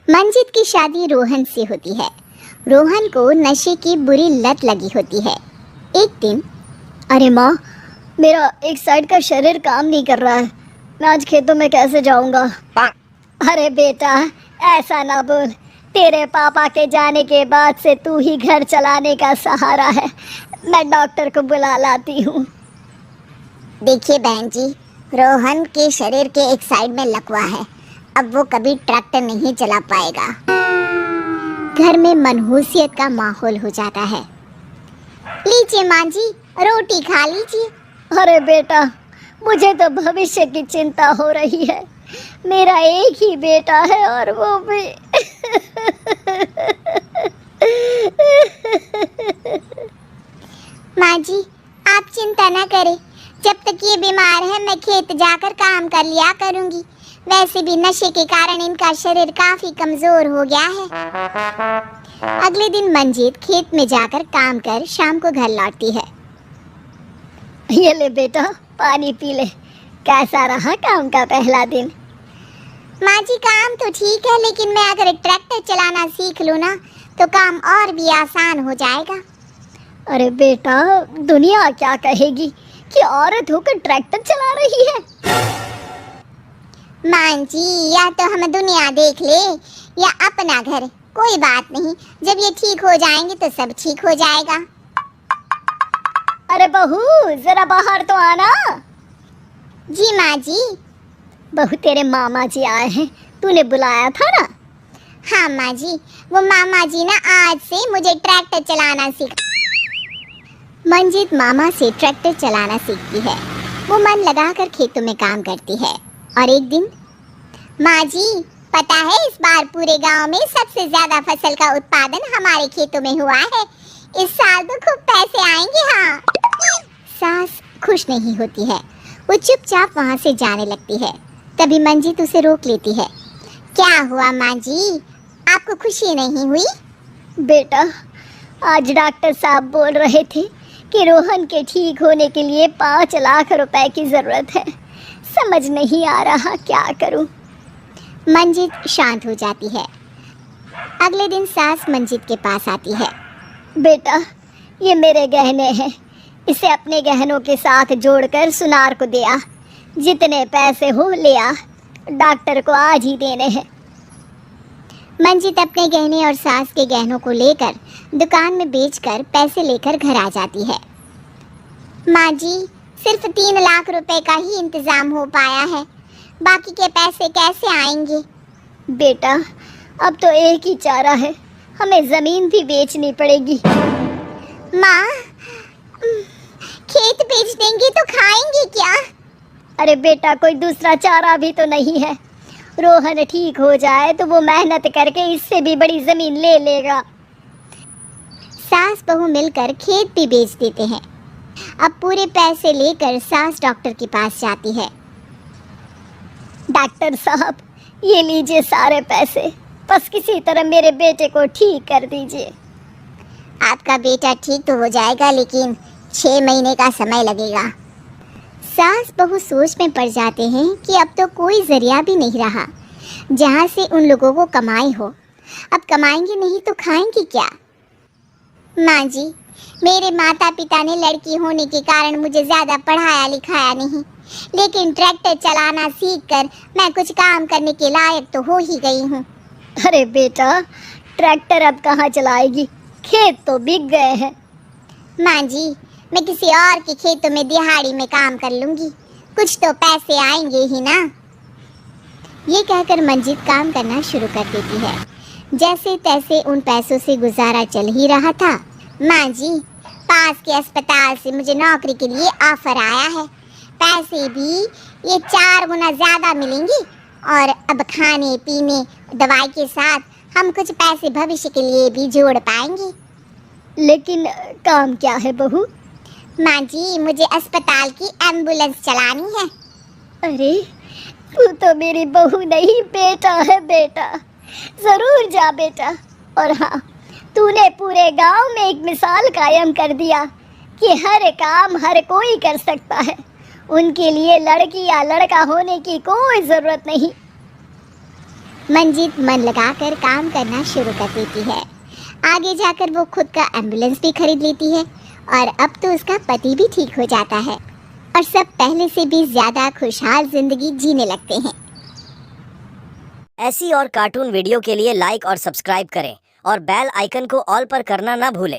मंजित की शादी रोहन से होती है। रोहन को नशे की बुरी लत लगी होती है। एक दिन, अरे माँ, मेरा एक साइड का शरीर काम नहीं कर रहा है। मैं आज खेतों में कैसे जाऊंगा? अरे बेटा, ऐसा ना बोल। तेरे पापा के जाने के बाद से तू ही घर चलाने का सहारा है। मैं डॉक्टर को बुला लाती हूँ। देखिए बहन जी, रोहन के शरीर के एक साइड में लकवा है। अब वो कभी ट्रैक्टर नहीं चला पाएगा। घर में मनहूसियत का माहौल हो जाता है। लीजिए माँ जी, रोटी खा लीजिए। अरे बेटा, मुझे तो भविष्य की चिंता हो रही है। मेरा एक ही बेटा है और वो भी माँ जी, आप चिंता न करें। जब तक ये बीमार है मैं खेत जाकर काम कर लिया करूँगी। वैसे भी नशे के कारण इनका शरीर काफी कमजोर हो गया है। अगले दिन मंजीत खेत में जाकर काम कर शाम को घर लौटती है। ये ले बेटा, पानी पी ले। कैसा रहा काम का पहला दिन? माँ जी, काम तो ठीक है, लेकिन मैं अगर ट्रैक्टर चलाना सीख लूँ ना तो काम और भी आसान हो जाएगा। अरे बेटा, दुनिया क्या कहेगी कि औरत होकर ट्रैक्टर चला रही है। माँ जी, या तो हम दुनिया देख ले या अपना घर, कोई बात नहीं। जब ये ठीक हो जाएंगे तो सब ठीक हो जाएगा। अरे बहू, जरा बाहर तो आना। जी माँ जी। बहू, तेरे मामा जी आए हैं, तूने बुलाया था ना? हाँ माँ जी, वो मामा जी ना आज से मुझे ट्रैक्टर चलाना सीख। मंजीत मामा से ट्रैक्टर चलाना सीखती है। वो मन लगाकर खेतों में काम करती है। और एक दिन, माँ जी, पता है इस बार पूरे गांव में सबसे ज्यादा फसल का उत्पादन हमारे खेतों में हुआ है। इस साल तो खूब पैसे आएंगे। हाँ। सास खुश नहीं होती है। वो चुपचाप वहाँ से जाने लगती है। तभी मंजीत उसे रोक लेती है। क्या हुआ माँ जी, आपको खुशी नहीं हुई? बेटा, आज डॉक्टर साहब बोल रहे थे कि रोहन के ठीक होने के लिए 5 लाख रुपए की ज़रूरत है। समझ नहीं आ रहा क्या करूं। मंजीत शांत हो जाती है। अगले दिन सास मंजीत के पास आती है। बेटा, ये मेरे गहने हैं। इसे अपने गहनों के साथ जोड़कर सुनार को दे आ। जितने पैसे हो ले आ। डॉक्टर को आज ही देने हैं। मंजीत अपने गहने और सास के गहनों को लेकर दुकान में बेचकर पैसे लेकर घर आ जाती है। माँ जी, सिर्फ 3 लाख रुपए का ही इंतजाम हो पाया है। बाकी के पैसे कैसे आएंगे? बेटा, अब तो एक ही चारा है, हमें ज़मीन भी बेचनी पड़ेगी। माँ, खेत बेच देंगे तो खाएंगे क्या? अरे बेटा, कोई दूसरा चारा भी तो नहीं है। रोहन ठीक हो जाए तो वो मेहनत करके इससे भी बड़ी ज़मीन ले लेगा। सास बहू मिलकर खेत भी बेच देते हैं। अब पूरे पैसे लेकर सास डॉक्टर के पास जाती है। डॉक्टर साहब, ये लीजिए सारे पैसे, बस किसी तरह मेरे बेटे को ठीक कर दीजिए। आपका बेटा ठीक तो हो जाएगा, लेकिन 6 महीने का समय लगेगा। सास बहू सोच में पड़ जाते हैं कि अब तो कोई जरिया भी नहीं रहा जहाँ से उन लोगों को कमाई हो। अब कमाएंगे नहीं तो खाएंगे क्या? माँ जी, मेरे माता पिता ने लड़की होने के कारण मुझे ज़्यादा पढ़ाया लिखाया नहीं, लेकिन ट्रैक्टर चलाना सीखकर मैं कुछ काम करने के लायक तो हो ही गई हूँ। अरे बेटा, ट्रैक्टर अब कहाँ चलाएगी? खेत तो बिक गए हैं। माँ जी, मैं किसी और के खेतों में दिहाड़ी में काम कर लूँगी, कुछ तो पैसे आएंगे ही ना। ये कहकर मंजीत काम करना शुरू कर देती है। जैसे तैसे उन पैसों से गुजारा चल ही रहा था। माँ जी, पास के अस्पताल से मुझे नौकरी के लिए ऑफर आया है। पैसे भी ये 4 गुना ज़्यादा मिलेंगे और अब खाने पीने दवाई के साथ हम कुछ पैसे भविष्य के लिए भी जोड़ पाएंगे। लेकिन काम क्या है बहू? माँ जी, मुझे अस्पताल की एम्बुलेंस चलानी है। अरे, तू तो मेरी बहू नहीं, बेटा है। बेटा, ज़रूर जा बेटा। और हाँ, तूने पूरे गांव में एक मिसाल कायम कर दिया कि हर काम हर कोई कर सकता है। उनके लिए लड़की या लड़का होने की कोई ज़रूरत नहीं। मंजीत मन लगाकर काम करना शुरू कर देती है। आगे जाकर वो खुद का एम्बुलेंस भी खरीद लेती है और अब तो उसका पति भी ठीक हो जाता है और सब पहले से भी ज्यादा खुशहाल जिंदगी जीने लगते हैं। ऐसी और कार्टून वीडियो के लिए लाइक और सब्सक्राइब करें और बेल आइकन को ऑल पर करना ना भूलें।